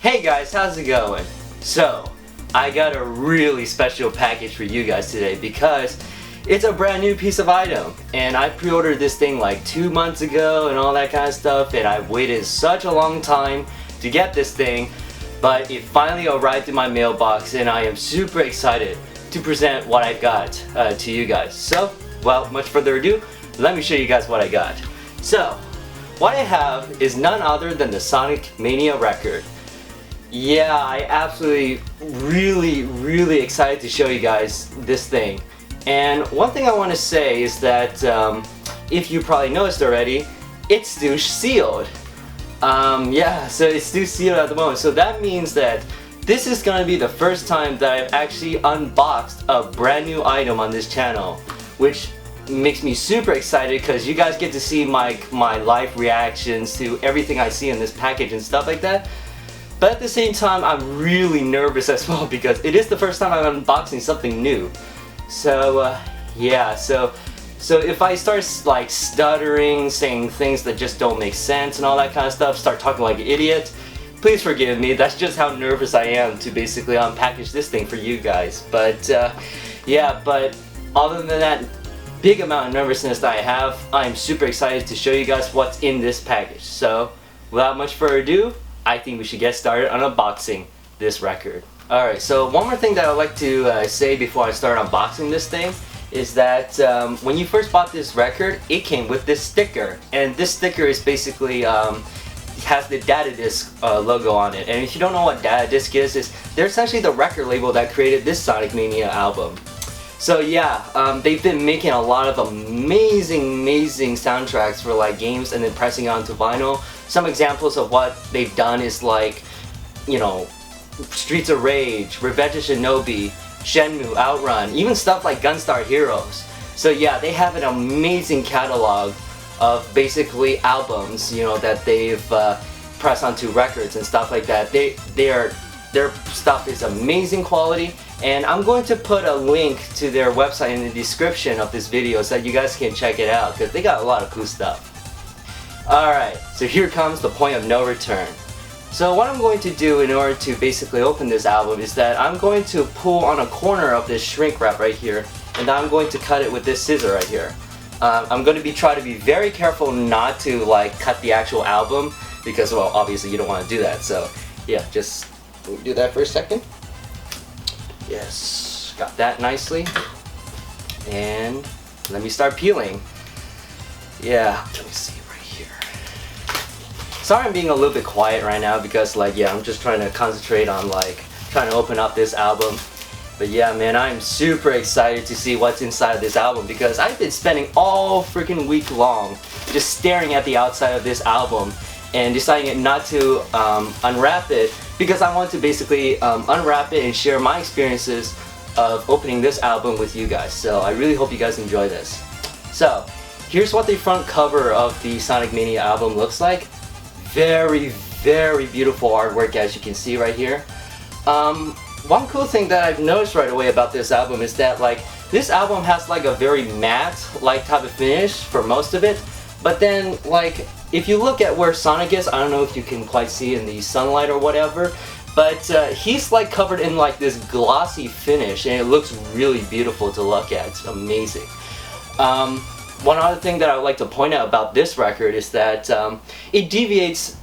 Hey guys, how's it going? So, I got a really special package for you guys today because it's a brand new piece of item, and I pre-ordered this thing like 2 months ago and all that kind of stuff, and I've waited such a long time to get this thing, but it finally arrived in my mailbox and I am super excited to present what I got to you guys. So, well, much further ado, let me show you guys what I got. So, what I have is none other than the Sonic Mania Record. Yeah, I absolutely really excited to show you guys this thing. And one thing I want to say is that if you probably noticed already, it's still sealed. Yeah, so it's still sealed at the moment. So that means that this is going to be the first time that I've actually unboxed a brand new item on this channel, which makes me super excited because you guys get to see my live reactions to everything I see in this package and stuff like that. But at the same time, I'm really nervous as well because it is the first time I'm unboxing something new. So yeah, so if I start like stuttering, saying things that just don't make sense and all that kind of stuff, start talking like an idiot, please forgive me. That's just how nervous I am to basically unpackage this thing for you guys. But yeah, but other than that big amount of nervousness that I have, I'm super excited to show you guys what's in this package. So without much further ado, I think we should get started on unboxing this record. Alright, so one more thing that I would like to say before I start unboxing this thing is that when you first bought this record, it came with this sticker. And this sticker is basically has the Data Disc logo on it. And if you don't know what Data Disc is they're essentially the record label that created this Sonic Mania album. So yeah, they've been making a lot of amazing soundtracks for like games and then pressing it onto vinyl. Some examples of what they've done is like, you know, Streets of Rage, Revenge of Shinobi, Shenmue, Outrun, even stuff like Gunstar Heroes. So yeah, they have an amazing catalog of basically albums, you know, that they've pressed onto records and stuff like that. Their stuff is amazing quality, and I'm going to put a link to their website in the description of this video so that you guys can check it out because they got a lot of cool stuff. Alright, so here comes the point of no return. So what I'm going to do in order to basically open this album is that I'm going to pull on a corner of this shrink wrap right here, and then I'm going to cut it with this scissor right here. I'm going to try to be very careful not to like cut the actual album because, well, obviously you don't want to do that. So yeah, just do that for a second. Yes, got that nicely. And let me start peeling. Yeah, let me see right here. Sorry I'm being a little bit quiet right now because like, yeah, I'm just trying to concentrate on like trying to open up this album. But yeah, man, I'm super excited to see what's inside of this album because I've been spending all freaking week long just staring at the outside of this album and deciding not to unwrap it because I want to basically unwrap it and share my experiences of opening this album with you guys. So I really hope you guys enjoy this. So here's what the front cover of the Sonic Mania album looks like. Very beautiful artwork, as you can see right here. One cool thing that I've noticed right away about this album is that like this album has like a very matte like type of finish for most of it, but then like if you look at where Sonic is, I don't know if you can quite see in the sunlight or whatever, but he's like covered in like this glossy finish and it looks really beautiful to look at. It's amazing. One other thing that I would like to point out about this record is that it deviates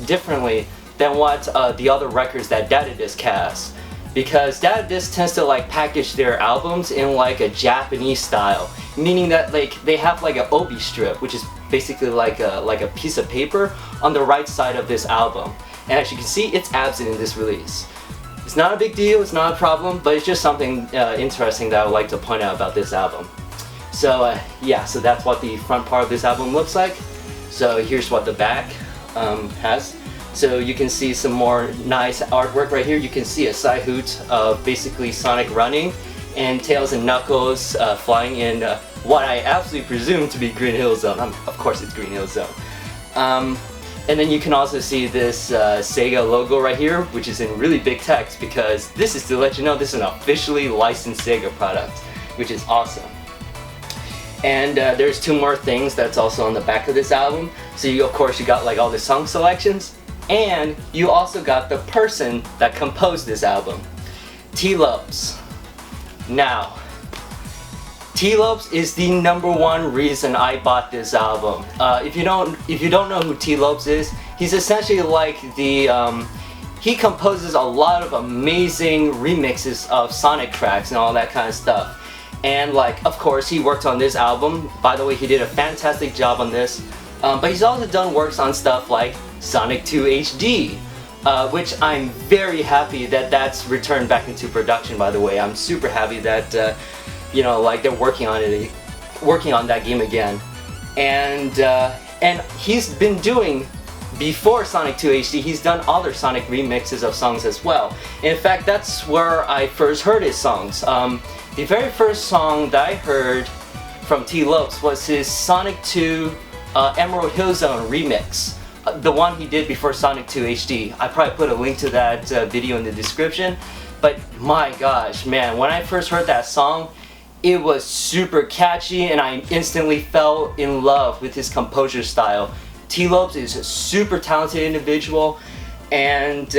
differently than what the other records that Data Disc has, because Data Disc tends to like package their albums in like a Japanese style, meaning that like they have like an obi strip, which is basically like a piece of paper on the right side of this album, and as you can see, it's absent in this release. It's not a big deal, it's not a problem, but it's just something interesting that I would like to point out about this album. So yeah, so that's what the front part of this album looks like. So here's what the back has. So you can see some more nice artwork right here. You can see a side hoot of basically Sonic running and Tails and Knuckles flying in what I absolutely presume to be Green Hill Zone. Of course it's Green Hill Zone. And then you can also see this Sega logo right here, which is in really big text because this is to let you know this is an officially licensed Sega product, which is awesome. And there's two more things that's also on the back of this album. So you, of course, you got like all the song selections. and you also got the person that composed this album, Tee Lopes. Now, Tee Lopes is the #1 reason I bought this album. If you don't know who Tee Lopes is, he's essentially like the he composes a lot of amazing remixes of Sonic tracks and all that kind of stuff. And like, of course, he worked on this album. By the way, he did a fantastic job on this. But he's also done works on stuff like Sonic 2 HD, which I'm very happy that that's returned back into production. By the way, I'm super happy that you know, like they're working on it, working on that game again. And he's been doing, before Sonic 2 HD, he's done other Sonic remixes of songs as well. In fact, that's where I first heard his songs. The very first song that I heard from Tee Lopes was his Sonic 2 Emerald Hill Zone remix, the one he did before Sonic 2 HD. I probably put a link to that video in the description. But my gosh, man, when I first heard that song, it was super catchy and I instantly fell in love with his composure style. Tee Lopes is a super talented individual, and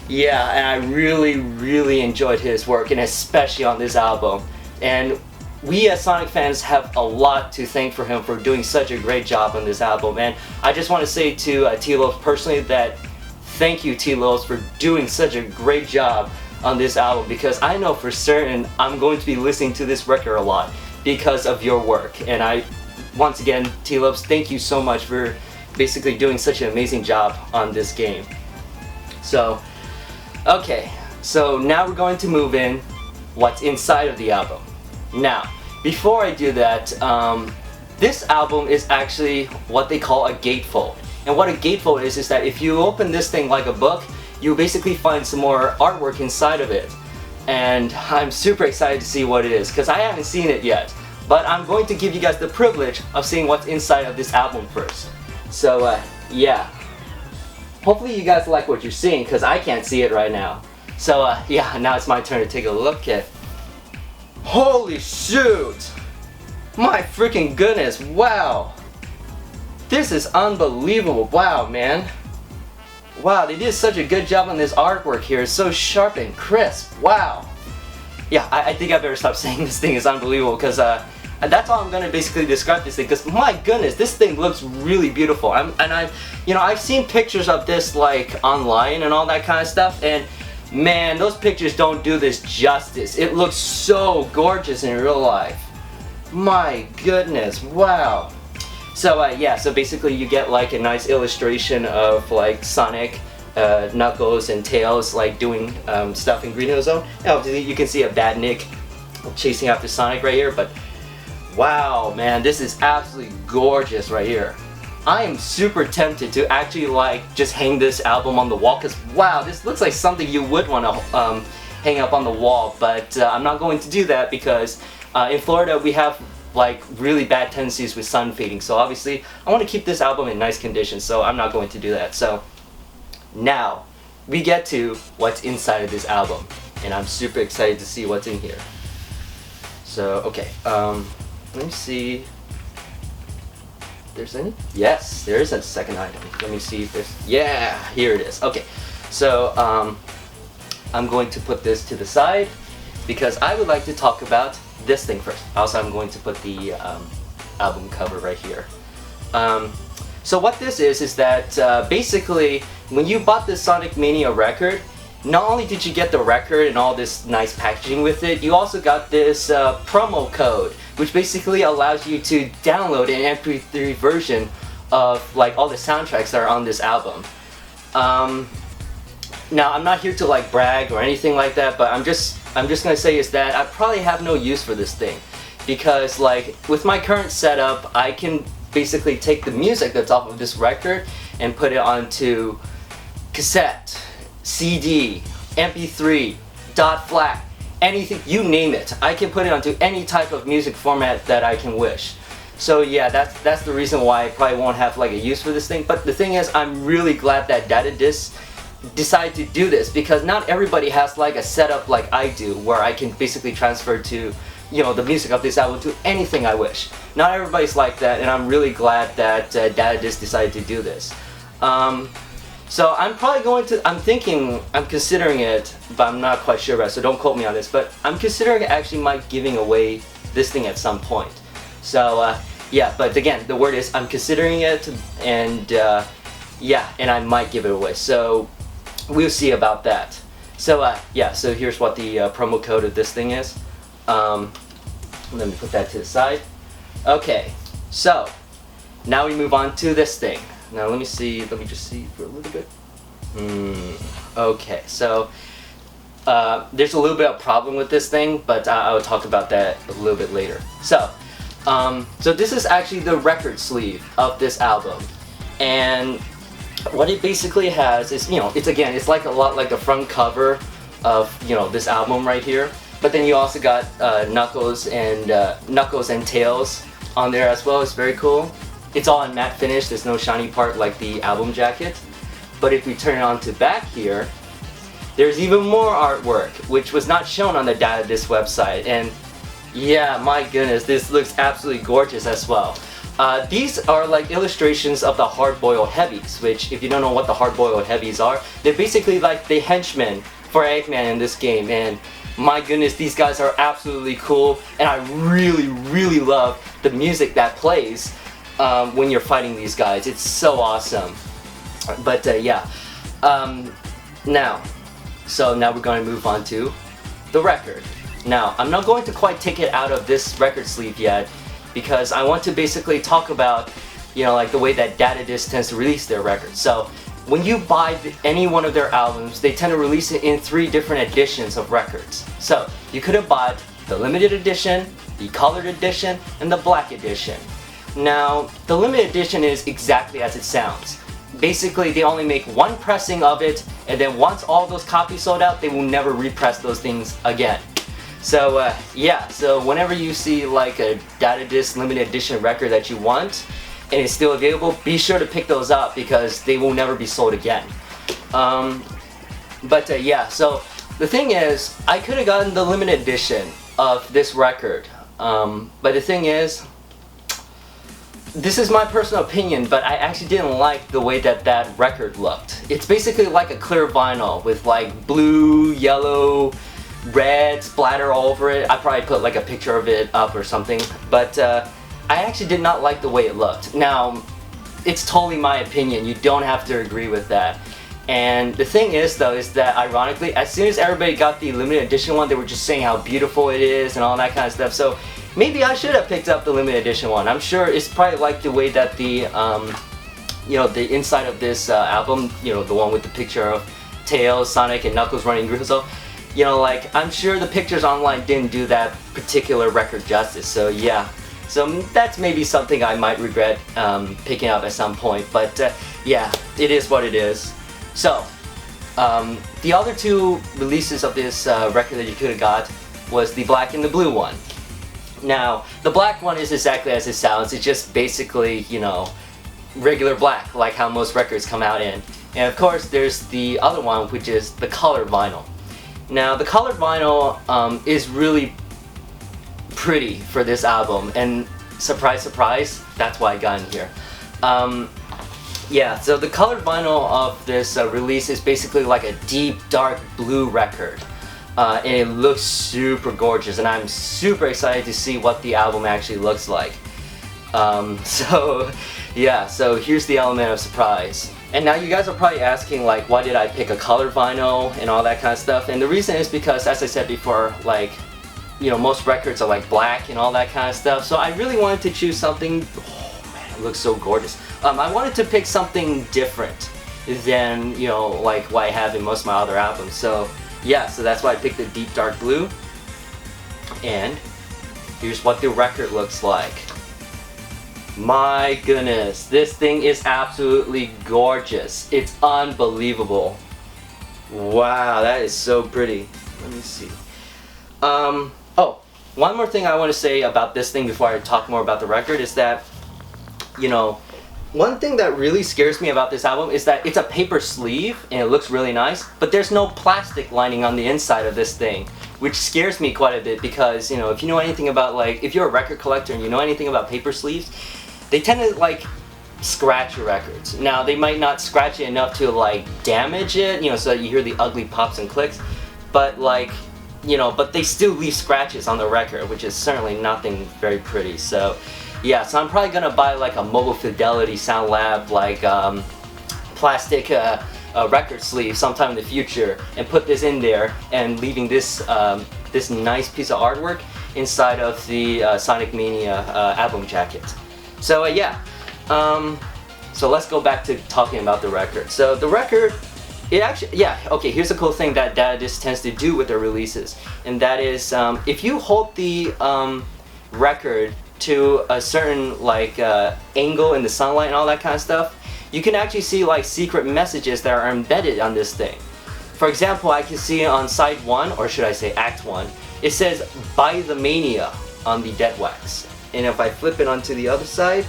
yeah, and I really enjoyed his work, and especially on this album. And we as Sonic fans have a lot to thank for him for doing such a great job on this album. And I just want to say to Tee Lopes personally that thank you, Tee Lopes, for doing such a great job on this album, because I know for certain I'm going to be listening to this record a lot because of your work. And once again, Tee Lopes, thank you so much for basically doing such an amazing job on this game. So, okay, so now we're going to move in what's inside of the album. Now, before I do that, this album is actually what they call a gatefold. And what a gatefold is that if you open this thing like a book, you basically find some more artwork inside of it. And I'm super excited to see what it is, because I haven't seen it yet. But I'm going to give you guys the privilege of seeing what's inside of this album first. So yeah, hopefully you guys like what you're seeing, because I can't see it right now. So yeah, now it's my turn to take a look at. Holy shoot! My freaking goodness, wow! This is unbelievable, wow, man. Wow, they did such a good job on this artwork here. It's so sharp and crisp, wow. Yeah, I think I better stop saying this thing is unbelievable, because that's all I'm gonna basically describe this thing, because my goodness, this thing looks really beautiful. I've seen pictures of this like online and all that kind of stuff, and man, those pictures don't do this justice. It looks so gorgeous in real life. My goodness, wow. So yeah, so basically you get like a nice illustration of like Sonic, Knuckles, and Tails like doing stuff in Green Hill Zone. And obviously you can see a Bad Nick chasing after Sonic right here, but wow, man, this is absolutely gorgeous right here. I am super tempted to actually like just hang this album on the wall, because wow, this looks like something you would want to hang up on the wall, but I'm not going to do that because in Florida we have like really bad tendencies with sun fading, so obviously I want to keep this album in nice condition, so I'm not going to do that. So now we get to what's inside of this album, and I'm super excited to see what's in here. So okay, let me see if there's any. Yes, there is a second item. Let me see if there's, yeah, here it is. Okay, so I'm going to put this to the side because I would like to talk about this thing first. Also, I'm going to put the album cover right here. So what this is that basically when you bought this Sonic Mania record, not only did you get the record and all this nice packaging with it, you also got this promo code, which basically allows you to download an MP3 version of like all the soundtracks that are on this album. Now I'm not here to like brag or anything like that, but I'm just gonna say is that I probably have no use for this thing, because like with my current setup I can basically take the music that's off of this record and put it onto cassette, CD, MP3, .FLAC, anything, you name it. I can put it onto any type of music format that I can wish. So yeah, that's the reason why I probably won't have like a use for this thing. But the thing is, I'm really glad that DataDisc decided to do this, because not everybody has like a setup like I do, where I can basically transfer to, you know, the music of this album to anything I wish. Not everybody's like that, and I'm really glad that DataDisc decided to do this. So I'm probably going to, I'm considering it, but I'm not quite sure about it, so don't quote me on this, but I'm considering actually might giving away this thing at some point. So yeah, but again, the word is I'm considering it, and yeah, and I might give it away. So we'll see about that. So yeah, so here's what the promo code of this thing is. Let me put that to the side. Okay, so now we move on to this thing. Now let me just see for a little bit. Okay, so there's a little bit of problem with this thing, but I will talk about that a little bit later. So this is actually the record sleeve of this album, and what it basically has is, it's like a lot like the front cover of this album right here. But then you also got Knuckles and Tails on there as well. It's very cool. It's all in matte finish. There's no shiny part like the album jacket. But if we turn it on to back here, there's even more artwork, which was not shown on the Data Disc website. And yeah, my goodness, this looks absolutely gorgeous as well. These are like illustrations of the hard-boiled heavies, which, if you don't know what the hard-boiled heavies are, they're basically like the henchmen for Eggman in this game. And my goodness, these guys are absolutely cool, and I really, really love the music that plays when you're fighting these guys. It's so awesome. But yeah, now we're going to move on to the record. Now, I'm not going to quite take it out of this record sleeve yet, because I want to basically talk about, like the way that Data Disc tends to release their records. So when you buy any one of their albums, they tend to release it in 3 different editions of records. So you could have bought the limited edition, the colored edition, and the black edition. Now, the limited edition is exactly as it sounds. Basically, they only make one pressing of it, and then once all those copies sold out, they will never repress those things again. So yeah, so whenever you see like a Data Disc limited edition record that you want, and it's still available, be sure to pick those up because they will never be sold again. But yeah, so the thing is, I could have gotten the limited edition of this record, but the thing is, this is my personal opinion, but I actually didn't like the way that that record looked. It's basically like a clear vinyl with like blue, yellow, red splatter all over it. I probably put like a picture of it up or something, but I actually did not like the way it looked. Now, it's totally my opinion. You don't have to agree with that. And the thing is though, is that ironically, as soon as everybody got the limited edition one, they were just saying how beautiful it is and all that kind of stuff. So maybe I should have picked up the limited edition one. I'm sure it's probably like the way that the, the inside of this album, the one with the picture of Tails, Sonic, and Knuckles running through. So, like, I'm sure the pictures online didn't do that particular record justice. So yeah, so that's maybe something I might regret picking up at some point. But yeah, it is what it is. So the other 2 releases of this record that you could have got was the black and the blue one. Now, the black one is exactly as it sounds. It's just basically, regular black, like how most records come out in. And of course, there's the other one, which is the colored vinyl. Now, the colored vinyl is really pretty for this album, and surprise, surprise, that's why I got in here. Yeah, so the colored vinyl of this release is basically like a deep, dark blue record. And it looks super gorgeous, and I'm super excited to see what the album actually looks like. So yeah, so here's the element of surprise. And now you guys are probably asking, like, why did I pick a colored vinyl and all that kind of stuff? And the reason is because, as I said before, like, most records are like black and all that kind of stuff. So I really wanted to choose something, oh man, it looks so gorgeous. I wanted to pick something different than, like what I have in most of my other albums. So yeah, so that's why I picked the deep dark blue. And here's what the record looks like. My goodness, this thing is absolutely gorgeous. It's unbelievable. Wow, that is so pretty. Let me see. Oh, one more thing I want to say about this thing before I talk more about the record is that, one thing that really scares me about this album is that it's a paper sleeve and it looks really nice, but there's no plastic lining on the inside of this thing, which scares me quite a bit because, if you know anything about, like, if you're a record collector and you know anything about paper sleeves, they tend to, like, scratch records. Now they might not scratch it enough to like damage it, so that you hear the ugly pops and clicks, but like, but they still leave scratches on the record, which is certainly nothing very pretty. So yeah, so I'm probably gonna buy like a Mobile Fidelity Sound Lab like plastic record sleeve sometime in the future, and put this in there, and leaving this this nice piece of artwork inside of the Sonic Mania album jacket. So yeah, so let's go back to talking about the record. So the record, it actually, yeah, okay, here's a cool thing that Datadisc tends to do with their releases, and that is if you hold the record to a certain like angle in the sunlight and all that kind of stuff, you can actually see like secret messages that are embedded on this thing. For example, I can see on side 1, or should I say act 1, it says "By the Mania" on the dead wax. And if I flip it onto the other side,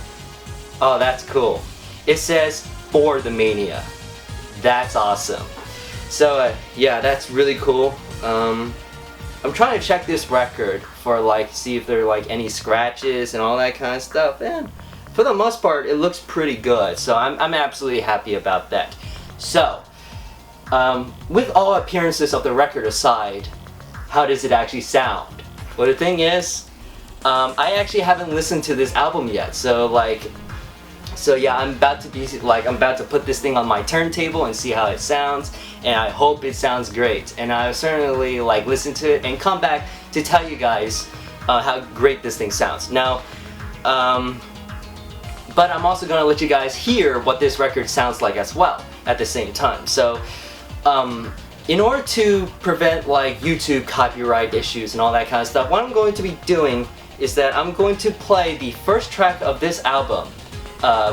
oh, that's cool. It says "For the Mania." That's awesome. So yeah, that's really cool. I'm trying to check this record for like, see if there are like any scratches and all that kind of stuff, and for the most part it looks pretty good, so I'm absolutely happy about that. So with all appearances of the record aside, how does it actually sound? Well, the thing is, I actually haven't listened to this album yet, so yeah, I'm about to put this thing on my turntable and see how it sounds, and I hope it sounds great. And I'll certainly like listen to it and come back to tell you guys how great this thing sounds. Now, but I'm also gonna let you guys hear what this record sounds like as well at the same time. So, in order to prevent like YouTube copyright issues and all that kind of stuff, what I'm going to be doing is that I'm going to play the first track of this album,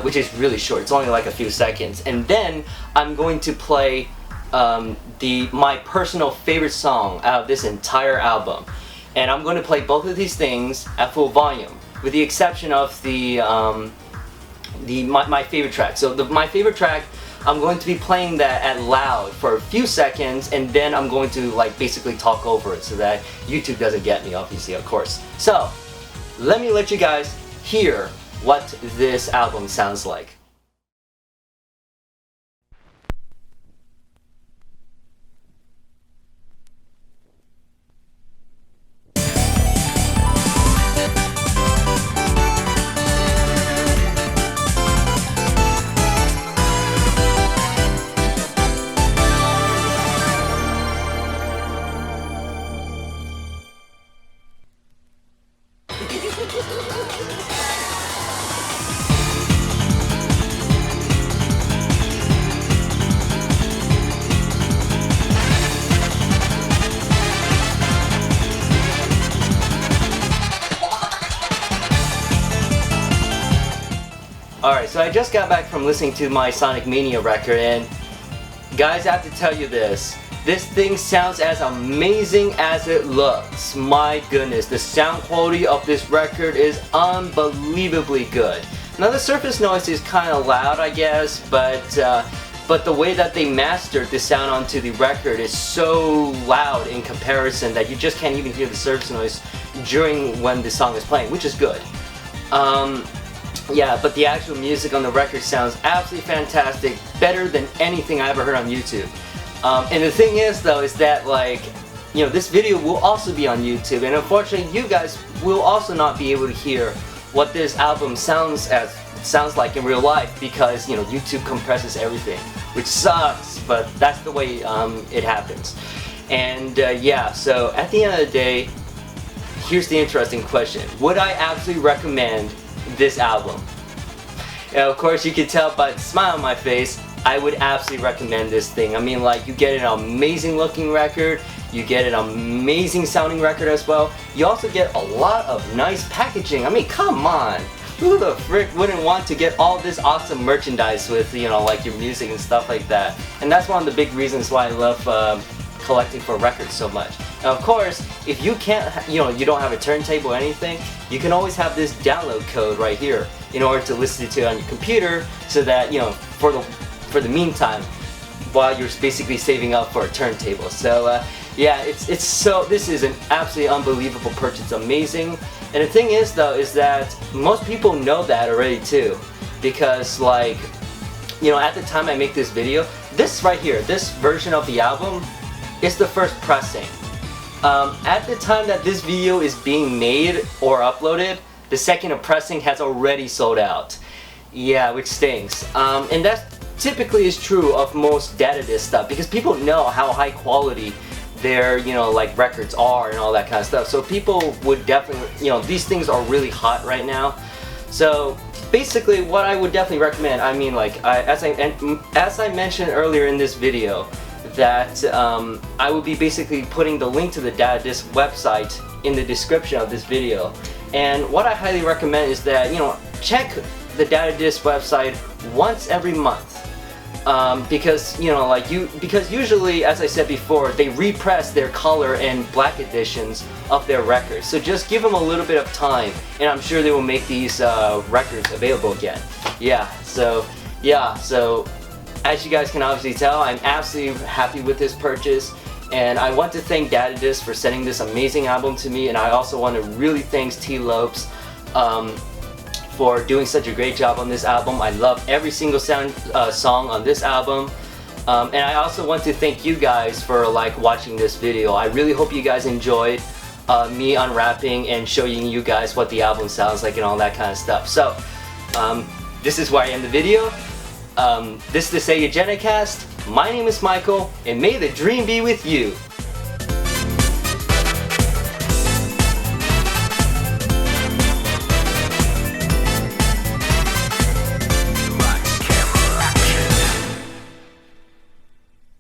which is really short, it's only like a few seconds, and then I'm going to play my personal favorite song out of this entire album, and I'm going to play both of these things at full volume, with the exception of my favorite track. So my favorite track, I'm going to be playing that at loud for a few seconds, and then I'm going to like basically talk over it so that YouTube doesn't get me, obviously, of course. So let me let you guys hear what this album sounds like. Alright, so I just got back from listening to my Sonic Mania record, and guys, I have to tell you this. This thing sounds as amazing as it looks. My goodness, the sound quality of this record is unbelievably good. Now the surface noise is kind of loud, I guess, but the way that they mastered the sound onto the record is so loud in comparison that you just can't even hear the surface noise during when the song is playing, which is good. Yeah, but the actual music on the record sounds absolutely fantastic, better than anything I ever heard on YouTube. And the thing is, though, is that like, this video will also be on YouTube, and unfortunately, you guys will also not be able to hear what this album sounds like in real life, because YouTube compresses everything, which sucks, but that's the way it happens. And yeah, so at the end of the day, here's the interesting question: would I absolutely recommend this album? And of course, you can tell by the smile on my face, I would absolutely recommend this thing. I mean, like, you get an amazing looking record, you get an amazing sounding record as well. You also get a lot of nice packaging. I mean, come on, who the frick wouldn't want to get all this awesome merchandise with, like your music and stuff like that? And that's one of the big reasons why I love collecting for records so much. Now, of course, if you can't, you don't have a turntable or anything, you can always have this download code right here in order to listen to it on your computer, so that, for the meantime, while you're basically saving up for a turntable. So yeah, this is an absolutely unbelievable purchase. It's amazing. And the thing is, though, is that most people know that already too. because like, you know, at the time I make this video, this right here, this version of the album is the first pressing. At the time that this video is being made or uploaded, the second pressing has already sold out. Yeah, which stinks. And that typically is true of most data disc stuff, because people know how high quality their, you know, like records are and all that kind of stuff. So people would definitely, you know, these things are really hot right now. So basically what I would definitely recommend, I mean, like as I mentioned earlier in this video, that I will be basically putting the link to the data disc website in the description of this video. And what I highly recommend is that, you know, check the data disc website once every month. Because, you know, like because usually, as I said before, they repress their color and black editions of their records. So just give them a little bit of time, and I'm sure they will make these records available again. So as you guys can obviously tell, I'm absolutely happy with this purchase, and I want to thank Data Disc for sending this amazing album to me, and I also want to really thank Tee Lopes for doing such a great job on this album. I love every single song on this album. And I also want to thank you guys for like watching this video. I really hope you guys enjoyed me unwrapping and showing you guys what the album sounds like and all that kind of stuff. So this is where I end the video. This is the Sega GeneCast. My name is Michael, and may the dream be with you.